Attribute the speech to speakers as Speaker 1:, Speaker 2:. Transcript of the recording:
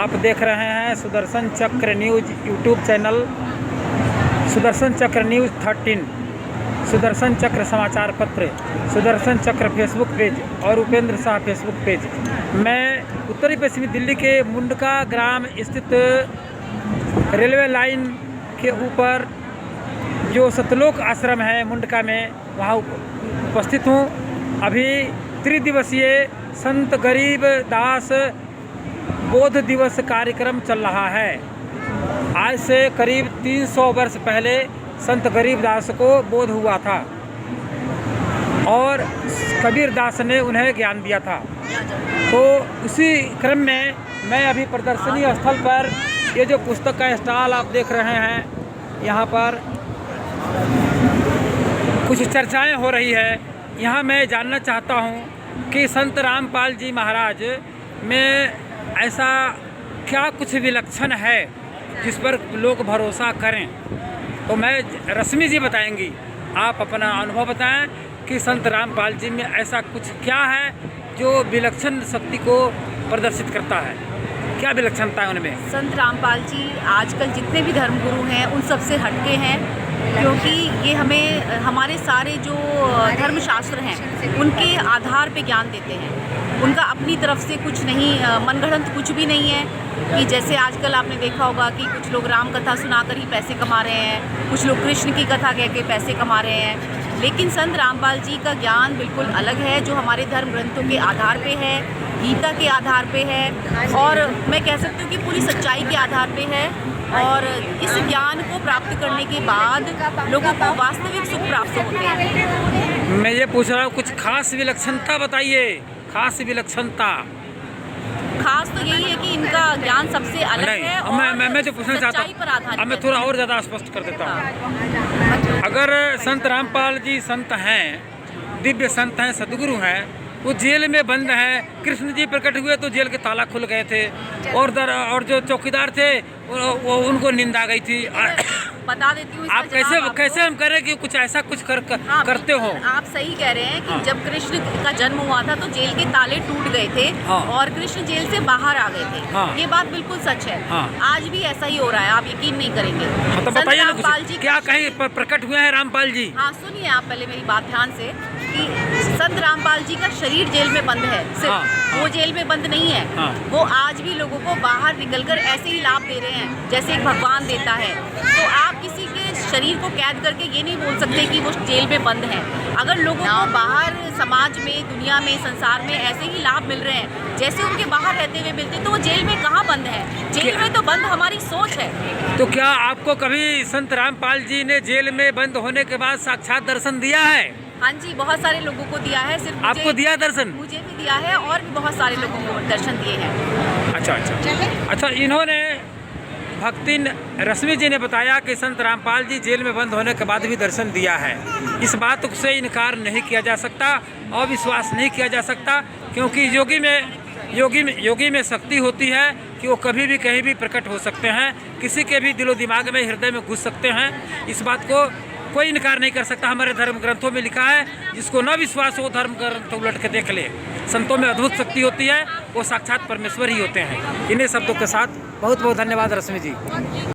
Speaker 1: आप देख रहे हैं सुदर्शन चक्र न्यूज़ यूट्यूब चैनल, सुदर्शन चक्र न्यूज़ 13, सुदर्शन चक्र समाचार पत्र, सुदर्शन चक्र फेसबुक पेज और उपेंद्र शाह फेसबुक पेज। मैं उत्तरी पश्चिमी दिल्ली के मुंडका ग्राम स्थित रेलवे लाइन के ऊपर जो सतलोक आश्रम है मुंडका में, वहाँ उपस्थित हूँ। अभी त्रिदिवसीय संत गरीब दास बोध दिवस कार्यक्रम चल रहा है। आज से करीब 300 वर्ष पहले संत गरीब दास को बोध हुआ था और कबीर दास ने उन्हें ज्ञान दिया था। तो उसी क्रम में मैं अभी प्रदर्शनी स्थल पर ये जो पुस्तक का स्टॉल आप देख रहे हैं, यहाँ पर कुछ चर्चाएं हो रही है। यहाँ मैं जानना चाहता हूँ कि संत रामपाल जी महाराज में ऐसा क्या कुछ विलक्षण है जिस पर लोग भरोसा करें। तो मैं रश्मि जी बताएंगी, आप अपना अनुभव बताएं कि संत रामपाल जी में ऐसा कुछ क्या है जो विलक्षण शक्ति को प्रदर्शित करता है, क्या विलक्षणता है उनमें।
Speaker 2: संत रामपाल जी आजकल जितने भी धर्मगुरु हैं उन सबसे हटके हैं, क्योंकि ये हमें हमारे सारे जो धर्मशास्त्र हैं उनके आधार पे ज्ञान देते हैं। उनका अपनी तरफ से कुछ नहीं, मनगढ़ंत कुछ भी नहीं है कि जैसे आजकल आपने देखा होगा कि कुछ लोग राम कथा सुनाकर ही पैसे कमा रहे हैं, कुछ लोग कृष्ण की कथा कह के पैसे कमा रहे हैं। लेकिन संत रामपाल जी का ज्ञान बिल्कुल अलग है, जो हमारे धर्म ग्रंथों के आधार पे है, गीता के आधार पे है और मैं कह सकती हूँ कि पूरी सच्चाई के आधार पे है। और इस ज्ञान को प्राप्त करने के बाद लोगों को वास्तविक सुख प्राप्त होते हैं।
Speaker 1: मैं ये पूछ रहा हूँ, कुछ खास विलक्षणता बताइए, खास विलक्षणता।
Speaker 2: खास तो यही है कि इनका ज्ञान सबसे अलग है और
Speaker 1: मैं जो पूछना चाहता हूँ, अब मैं थोड़ा और ज़्यादा स्पष्ट कर देता हूँ। अगर संत रामपाल जी संत हैं, दिव्य संत हैं, सदगुरु हैं, वो जेल में बंद हैं, कृष्ण जी प्रकट हुए तो जेल के ताला खुल गए थे और जो चौकीदार थे वो उनको नींद आ गई थी।
Speaker 2: बता देती हूँ,
Speaker 1: आप कैसे हम करें कि कुछ ऐसा कुछ करते हो।
Speaker 2: आप सही कह रहे हैं कि जब कृष्ण का जन्म हुआ था तो जेल के ताले टूट गए थे और कृष्ण जेल से बाहर आ गए थे। ये बात बिल्कुल सच है। आज भी ऐसा ही हो रहा है, आप यकीन नहीं करेंगे।
Speaker 1: तो बताइए रामपाल जी क्या कहीं प्रकट हुए हैं रामपाल जी।
Speaker 2: हाँ, सुनिए आप पहले मेरी बात ध्यान से कि संत रामपाल जी का शरीर जेल में बंद है, सिर्फ वो जेल में बंद नहीं है। वो आज भी लोगों को बाहर निकलकर ऐसे ही लाभ दे रहे हैं जैसे एक भगवान देता है। तो आप किसी के शरीर को कैद करके ये नहीं बोल सकते कि वो जेल में बंद है। अगर लोगों को बाहर समाज में, दुनिया में, संसार में ऐसे ही लाभ मिल रहे हैं जैसे उनके बाहर रहते हुए मिलते, तो वो जेल में कहाँ बंद है। जेल में तो बंद हमारी सोच है।
Speaker 1: तो क्या आपको कभी संत रामपाल जी ने जेल में बंद होने के बाद साक्षात दर्शन दिया है?
Speaker 2: हाँ जी, बहुत सारे लोगों को दिया है। सिर्फ
Speaker 1: आपको दिया दर्शन?
Speaker 2: मुझे भी दिया है और भी बहुत सारे लोगों को दर्शन दिए हैं।
Speaker 1: अच्छा, इन्होंने भक्ति रश्मि जी ने बताया कि संत रामपाल जी जेल में बंद होने के बाद भी दर्शन दिया है। इस बात से इनकार नहीं किया जा सकता और विश्वास नहीं किया जा सकता, क्योंकि योगी में शक्ति होती है कि वो कभी भी कहीं भी प्रकट हो सकते हैं, किसी के भी दिलो दिमाग में, हृदय में घुस सकते हैं। इस बात को कोई इनकार नहीं कर सकता। हमारे धर्म ग्रंथों में लिखा है, जिसको न विश्वास हो धर्म ग्रंथ उलट के देख ले। संतों में अद्भुत शक्ति होती है, वो साक्षात परमेश्वर ही होते हैं। इन्हीं शब्दों के साथ बहुत बहुत धन्यवाद रश्मि जी।